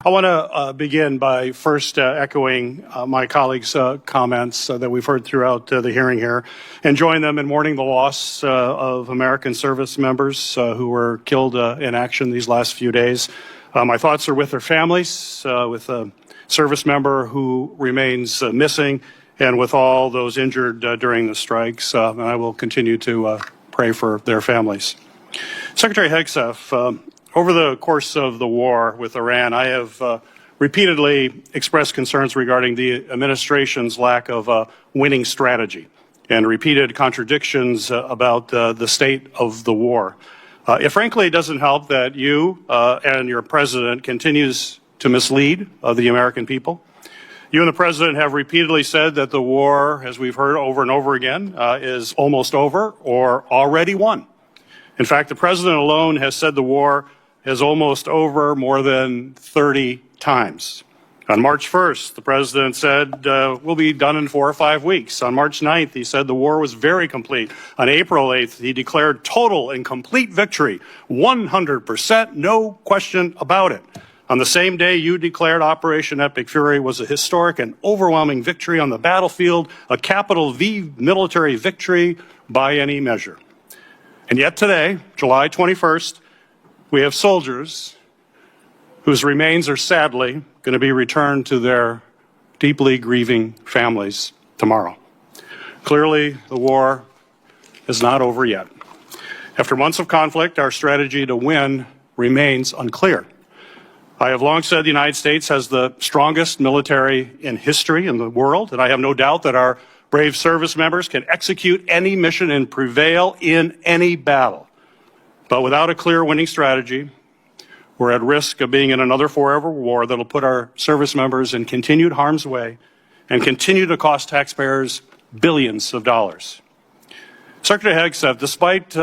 I want to begin by first echoing my colleagues' comments that we've heard throughout the hearing here and join them in mourning the loss of American service members who were killed in action these last few days. My thoughts are with their families, with a service member who remains missing, and with all those injured during the strikes. And I will continue to pray for their families. Secretary Hegseth, over the course of the war with Iran, I have repeatedly expressed concerns regarding the administration's lack of a winning strategy and repeated contradictions about the state of the war. Frankly, it doesn't help that you and your president continues to mislead the American people. You and the president have repeatedly said that the war, as we've heard over and over again, is almost over or already won. In fact, the president alone has said the war is almost over more than 30 times. On March 1st, the president said, we'll be done in 4 or 5 weeks. On March 9th, he said the war was very complete. On April 8th, he declared total and complete victory, 100%, no question about it. On the same day, you declared Operation Epic Fury was a historic and overwhelming victory on the battlefield, a capital V military victory by any measure. And yet today, July 21st, we have soldiers whose remains are sadly going to be returned to their deeply grieving families tomorrow. Clearly, the war is not over yet. After months of conflict, our strategy to win remains unclear. I have long said the United States has the strongest military in history in the world, and I have no doubt that our brave service members can execute any mission and prevail in any battle. But without a clear winning strategy, we're at risk of being in another forever war that'll put our service members in continued harm's way and continue to cost taxpayers billions of dollars. Secretary Hegseth, despite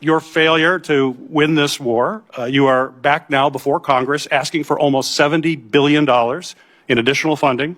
your failure to win this war, you are back now before Congress asking for almost $70 billion in additional funding.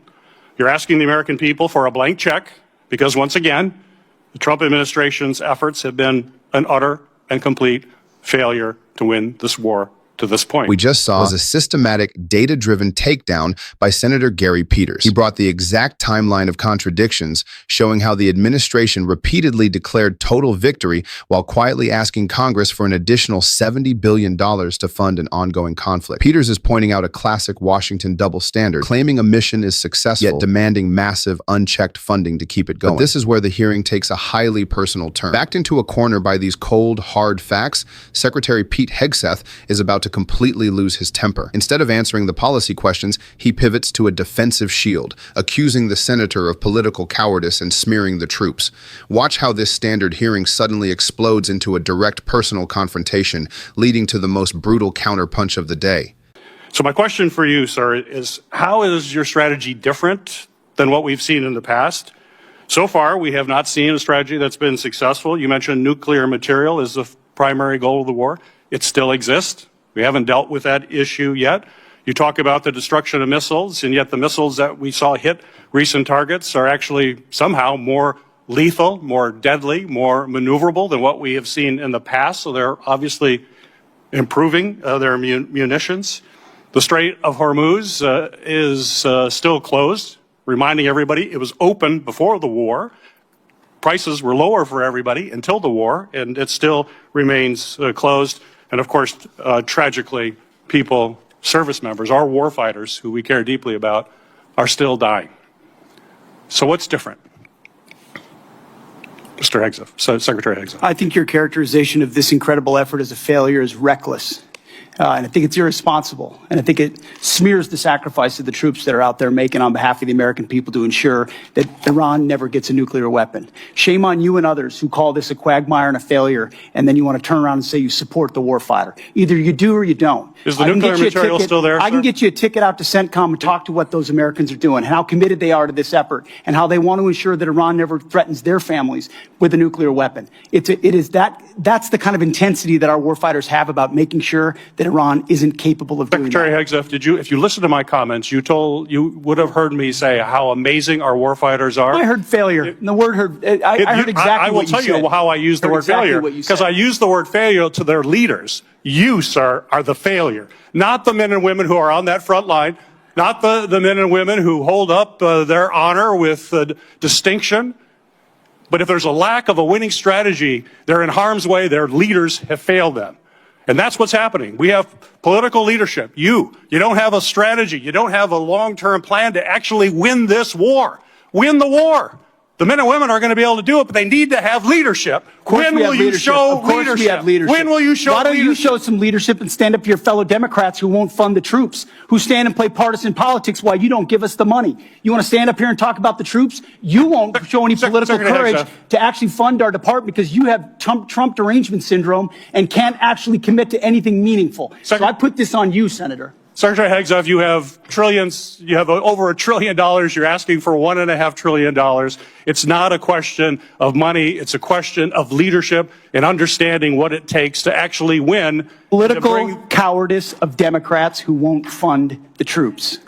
You're asking the American people for a blank check because, once again, the Trump administration's efforts have been an utter and complete failure to win this war to this point. We just saw was a systematic, data-driven takedown by Senator Gary Peters. He brought the exact timeline of contradictions, showing how the administration repeatedly declared total victory while quietly asking Congress for an additional $70 billion to fund an ongoing conflict. Peters is pointing out a classic Washington double standard, claiming a mission is successful, yet demanding massive, unchecked funding to keep it going. But this is where the hearing takes a highly personal turn. Backed into a corner by these cold, hard facts, Secretary Pete Hegseth is about to completely lose his temper. Instead of answering the policy questions, he pivots to a defensive shield, accusing the senator of political cowardice and smearing the troops. Watch how this standard hearing suddenly explodes into a direct personal confrontation, leading to the most brutal counterpunch of the day. So my question for you, sir, is how is your strategy different than what we've seen in the past? So far, we have not seen a strategy that's been successful. You mentioned nuclear material is the primary goal of the war. It still exists. We haven't dealt with that issue yet. You talk about the destruction of missiles, and yet the missiles that we saw hit recent targets are actually somehow more lethal, more deadly, more maneuverable than what we have seen in the past. So they're obviously improving their munitions. The Strait of Hormuz is still closed, reminding everybody it was open before the war. Prices were lower for everybody until the war, and it still remains closed. And of course, tragically, people, service members, our war fighters, who we care deeply about, are still dying. So what's different? Mr. Hegseth, Secretary Hegseth. I think your characterization of this incredible effort as a failure is reckless. And I think it's irresponsible. And I think it smears the sacrifice of the troops that are out there making on behalf of the American people to ensure that Iran never gets a nuclear weapon. Shame on you and others who call this a quagmire and a failure, and then you want to turn around and say you support the warfighter. Either you do or you don't. Is the nuclear material still there, sir? I can get you a ticket out to CENTCOM and talk to what those Americans are doing, how committed they are to this effort, and how they want to ensure that Iran never threatens their families with a nuclear weapon. That's the kind of intensity that our warfighters have about making sure that that Iran isn't capable of doing Secretary that. Hegseth, if you listen to my comments, you would have heard me say how amazing our warfighters are. I heard failure. And the word heard, I heard exactly what you said. I will tell you how I use the word failure, because I use the word failure to their leaders. You, sir, are the failure, not the men and women who are on that front line, not the men and women who hold up their honor with distinction. But if there's a lack of a winning strategy, they're in harm's way. Their leaders have failed them. And that's what's happening. We have political leadership. You don't have a strategy. You don't have a long-term plan to actually win this war. Win the war. The men and women are going to be able to do it, but they need to have leadership. When will you show leadership? When will you show leadership? Why don't you show some leadership and stand up to your fellow Democrats who won't fund the troops, who stand and play partisan politics while you don't give us the money? You want to stand up here and talk about the troops? You won't show any political courage to actually fund our department because you have Trump derangement syndrome and can't actually commit to anything meaningful. So I put this on you, Senator. Secretary Hegseth, you have trillions, you have over $1 trillion. You're asking for $1.5 trillion. It's not a question of money. It's a question of leadership and understanding what it takes to actually win. Political cowardice of Democrats who won't fund the troops.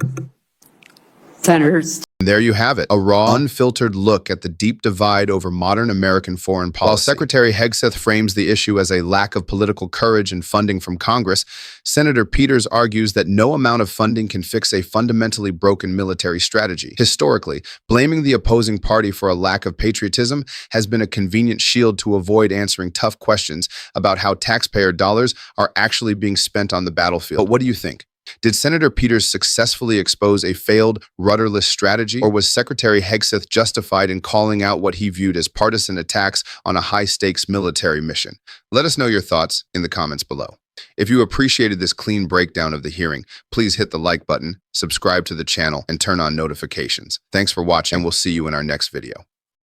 Senators. And there you have it, a raw, unfiltered look at the deep divide over modern American foreign policy. While Secretary Hegseth frames the issue as a lack of political courage and funding from Congress, Senator Peters argues that no amount of funding can fix a fundamentally broken military strategy. Historically, blaming the opposing party for a lack of patriotism has been a convenient shield to avoid answering tough questions about how taxpayer dollars are actually being spent on the battlefield. But what do you think? Did Senator Peters successfully expose a failed, rudderless strategy, or was Secretary Hegseth justified in calling out what he viewed as partisan attacks on a high-stakes military mission? Let us know your thoughts in the comments below. If you appreciated this clean breakdown of the hearing, please hit the like button, subscribe to the channel, and turn on notifications. Thanks for watching, and we'll see you in our next video.